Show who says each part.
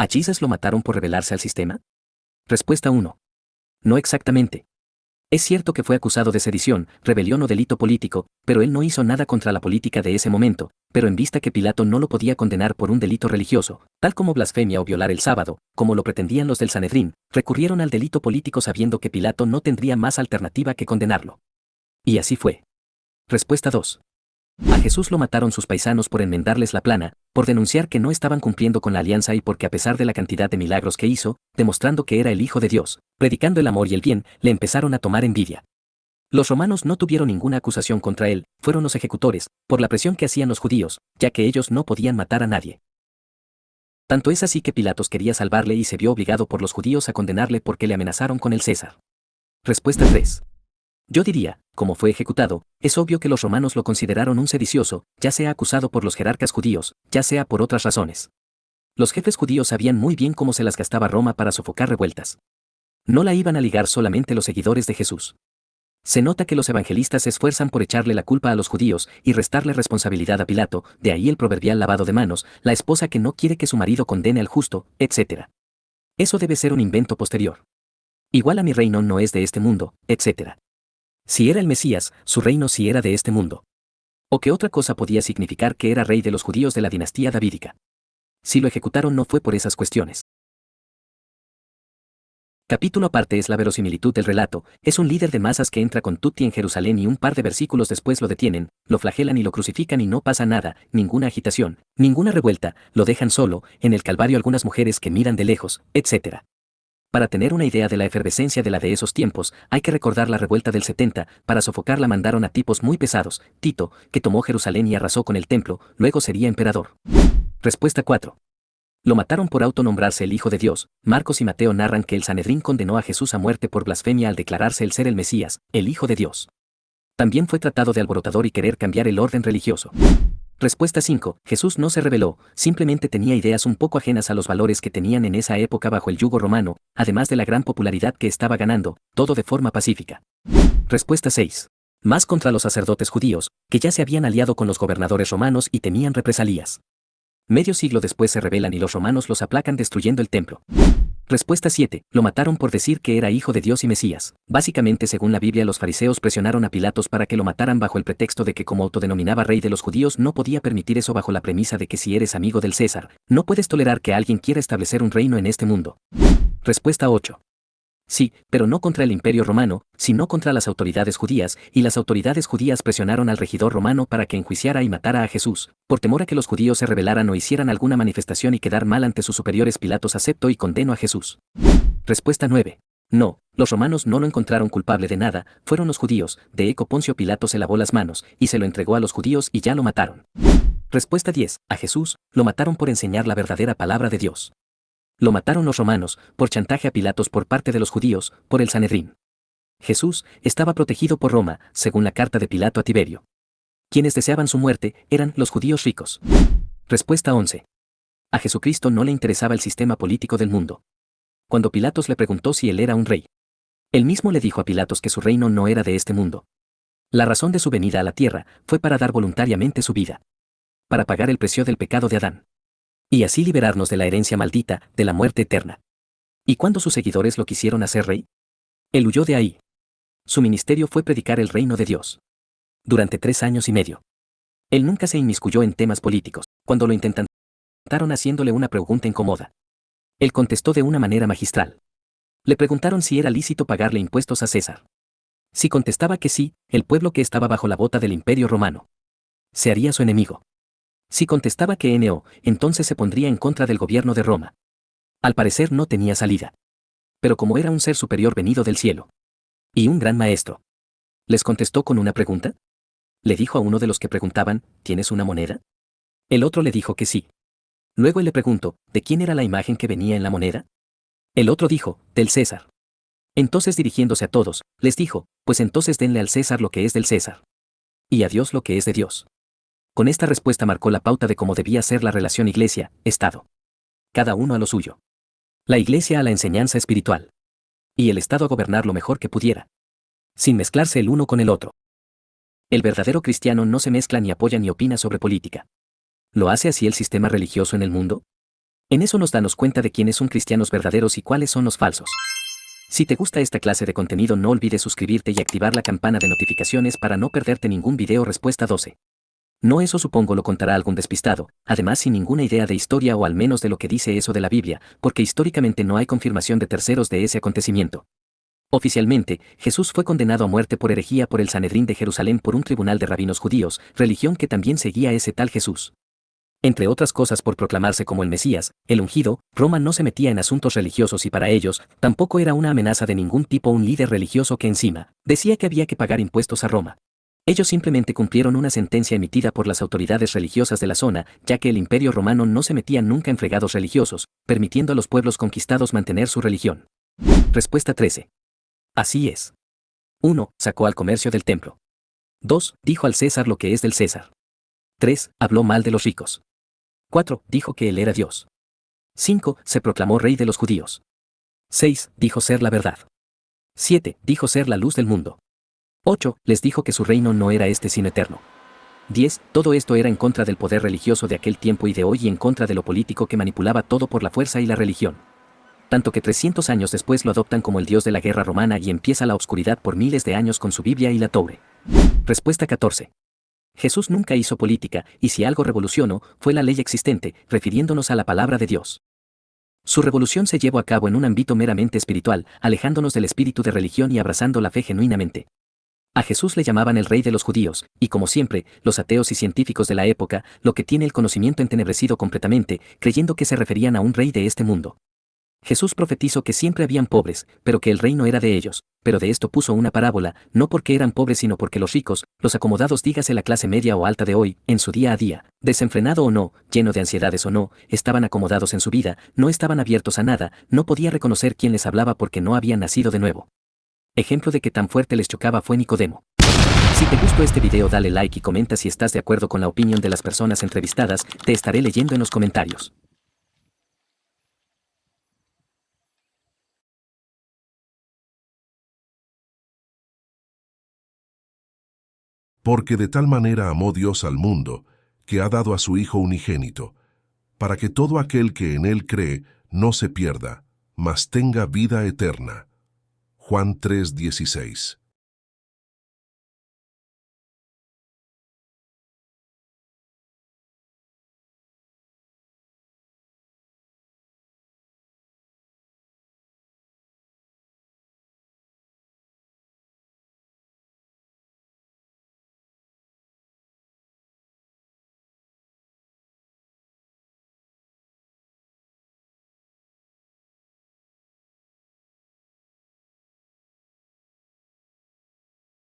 Speaker 1: Jesús lo mataron por rebelarse al sistema? Respuesta 1. No exactamente. Es cierto que fue acusado de sedición, rebelión o delito político, pero él no hizo nada contra la política de ese momento, pero en vista que Pilato no lo podía condenar por un delito religioso, tal como blasfemia o violar el sábado, como lo pretendían los del Sanedrín, recurrieron al delito político sabiendo que Pilato no tendría más alternativa que condenarlo. Y así fue. Respuesta 2. A Jesús lo mataron sus paisanos por enmendarles la plana, por denunciar que no estaban cumpliendo con la alianza y porque a pesar de la cantidad de milagros que hizo, demostrando que era el Hijo de Dios, predicando el amor y el bien, le empezaron a tomar envidia. Los romanos no tuvieron ninguna acusación contra él, fueron los ejecutores, por la presión que hacían los judíos, ya que ellos no podían matar a nadie. Tanto es así que Pilatos quería salvarle y se vio obligado por los judíos a condenarle porque le amenazaron con el César. Respuesta 3. Yo diría, como fue ejecutado, es obvio que los romanos lo consideraron un sedicioso, ya sea acusado por los jerarcas judíos, ya sea por otras razones. Los jefes judíos sabían muy bien cómo se las gastaba Roma para sofocar revueltas. No la iban a ligar solamente los seguidores de Jesús. Se nota que los evangelistas se esfuerzan por echarle la culpa a los judíos y restarle responsabilidad a Pilato, de ahí el proverbial lavado de manos, la esposa que no quiere que su marido condene al justo, etc. Eso debe ser un invento posterior. Igual a mi reino no es de este mundo, etc. Si era el Mesías, su reino sí era de este mundo. ¿O qué otra cosa podía significar que era rey de los judíos de la dinastía davídica? Si lo ejecutaron no fue por esas cuestiones. Capítulo aparte es la verosimilitud del relato, es un líder de masas que entra con Tutti en Jerusalén y un par de versículos después lo detienen, lo flagelan y lo crucifican y no pasa nada, ninguna agitación, ninguna revuelta, lo dejan solo, en el Calvario algunas mujeres que miran de lejos, etc. Para tener una idea de la efervescencia de la de esos tiempos, hay que recordar la revuelta del 70, para sofocarla mandaron a tipos muy pesados, Tito, que tomó Jerusalén y arrasó con el templo, luego sería emperador. Respuesta 4. Lo mataron por autonombrarse el Hijo de Dios. Marcos y Mateo narran que el Sanedrín condenó a Jesús a muerte por blasfemia al declararse el ser el Mesías, el Hijo de Dios. También fue tratado de alborotador y querer cambiar el orden religioso. Respuesta 5. Jesús no se rebeló, simplemente tenía ideas un poco ajenas a los valores que tenían en esa época bajo el yugo romano, además de la gran popularidad que estaba ganando, todo de forma pacífica. Respuesta 6. Más contra los sacerdotes judíos, que ya se habían aliado con los gobernadores romanos y temían represalias. Medio siglo después se rebelan y los romanos los aplacan destruyendo el templo. Respuesta 7. Lo mataron por decir que era hijo de Dios y Mesías. Básicamente, según la Biblia, los fariseos presionaron a Pilatos para que lo mataran bajo el pretexto de que como autodenominaba rey de los judíos no podía permitir eso bajo la premisa de que si eres amigo del César, no puedes tolerar que alguien quiera establecer un reino en este mundo. Respuesta 8. Sí, pero no contra el imperio romano, sino contra las autoridades judías, y las autoridades judías presionaron al regidor romano para que enjuiciara y matara a Jesús, por temor a que los judíos se rebelaran o hicieran alguna manifestación y quedar mal ante sus superiores. Pilatos aceptó y condenó a Jesús. Respuesta 9. No, los romanos no lo encontraron culpable de nada, fueron los judíos, de hecho Poncio Pilato se lavó las manos, y se lo entregó a los judíos y ya lo mataron. Respuesta 10. A Jesús, lo mataron por enseñar la verdadera palabra de Dios. Lo mataron los romanos, por chantaje a Pilatos por parte de los judíos, por el Sanedrín. Jesús estaba protegido por Roma, según la carta de Pilato a Tiberio. Quienes deseaban su muerte eran los judíos ricos. Respuesta 11. A Jesucristo no le interesaba el sistema político del mundo. Cuando Pilatos le preguntó si él era un rey, él mismo le dijo a Pilatos que su reino no era de este mundo. La razón de su venida a la tierra fue para dar voluntariamente su vida, para pagar el precio del pecado de Adán, y así liberarnos de la herencia maldita, de la muerte eterna. ¿Y cuando sus seguidores lo quisieron hacer rey? Él huyó de ahí. Su ministerio fue predicar el reino de Dios. Durante 3 años y medio. Él nunca se inmiscuyó en temas políticos. Cuando lo intentaron haciéndole una pregunta incómoda, él contestó de una manera magistral. Le preguntaron si era lícito pagarle impuestos a César. Si contestaba que sí, el pueblo que estaba bajo la bota del imperio romano se haría su enemigo. Si contestaba que no, entonces se pondría en contra del gobierno de Roma. Al parecer no tenía salida. Pero como era un ser superior venido del cielo, y un gran maestro, ¿les contestó con una pregunta? Le dijo a uno de los que preguntaban, ¿tienes una moneda? El otro le dijo que sí. Luego él le preguntó, ¿de quién era la imagen que venía en la moneda? El otro dijo, del César. Entonces dirigiéndose a todos, les dijo, pues entonces denle al César lo que es del César, y a Dios lo que es de Dios. Con esta respuesta marcó la pauta de cómo debía ser la relación Iglesia-Estado. Cada uno a lo suyo. La Iglesia a la enseñanza espiritual. Y el Estado a gobernar lo mejor que pudiera, sin mezclarse el uno con el otro. El verdadero cristiano no se mezcla ni apoya ni opina sobre política. ¿Lo hace así el sistema religioso en el mundo? En eso nos damos cuenta de quiénes son cristianos verdaderos y cuáles son los falsos. Si te gusta esta clase de contenido, no olvides suscribirte y activar la campana de notificaciones para no perderte ningún video. Respuesta 12. No, eso supongo lo contará algún despistado, además sin ninguna idea de historia o al menos de lo que dice eso de la Biblia, porque históricamente no hay confirmación de terceros de ese acontecimiento. Oficialmente, Jesús fue condenado a muerte por herejía por el Sanedrín de Jerusalén por un tribunal de rabinos judíos, religión que también seguía ese tal Jesús. Entre otras cosas por proclamarse como el Mesías, el ungido, Roma no se metía en asuntos religiosos y para ellos, tampoco era una amenaza de ningún tipo un líder religioso que encima, decía que había que pagar impuestos a Roma. Ellos simplemente cumplieron una sentencia emitida por las autoridades religiosas de la zona, ya que el Imperio Romano no se metía nunca en fregados religiosos, permitiendo a los pueblos conquistados mantener su religión. Respuesta 13. Así es. 1. Sacó al comercio del templo. 2. Dijo al César lo que es del César. 3. Habló mal de los ricos. 4. Dijo que él era Dios. 5. Se proclamó rey de los judíos. 6. Dijo ser la verdad. 7. Dijo ser la luz del mundo. 8. Les dijo que su reino no era este sino eterno. 10. Todo esto era en contra del poder religioso de aquel tiempo y de hoy y en contra de lo político que manipulaba todo por la fuerza y la religión. Tanto que 300 años después lo adoptan como el dios de la guerra romana y empieza la oscuridad por miles de años con su Biblia y la Torá. Respuesta 14. Jesús nunca hizo política, y si algo revolucionó, fue la ley existente, refiriéndonos a la palabra de Dios. Su revolución se llevó a cabo en un ámbito meramente espiritual, alejándonos del espíritu de religión y abrazando la fe genuinamente. A Jesús le llamaban el rey de los judíos, y como siempre, los ateos y científicos de la época, lo que tiene el conocimiento entenebrecido completamente, creyendo que se referían a un rey de este mundo. Jesús profetizó que siempre habían pobres, pero que el reino era de ellos, pero de esto puso una parábola, no porque eran pobres sino porque los ricos, los acomodados dígase la clase media o alta de hoy, en su día a día, desenfrenado o no, lleno de ansiedades o no, estaban acomodados en su vida, no estaban abiertos a nada, no podía reconocer quién les hablaba porque no habían nacido de nuevo. Ejemplo de que tan fuerte les chocaba fue Nicodemo. Si te gustó este video dale like y comenta si estás de acuerdo con la opinión de las personas entrevistadas, te estaré leyendo en los comentarios.
Speaker 2: Porque de tal manera amó Dios al mundo, que ha dado a su Hijo unigénito, para que todo aquel que en él cree no se pierda, mas tenga vida eterna. Juan 3:16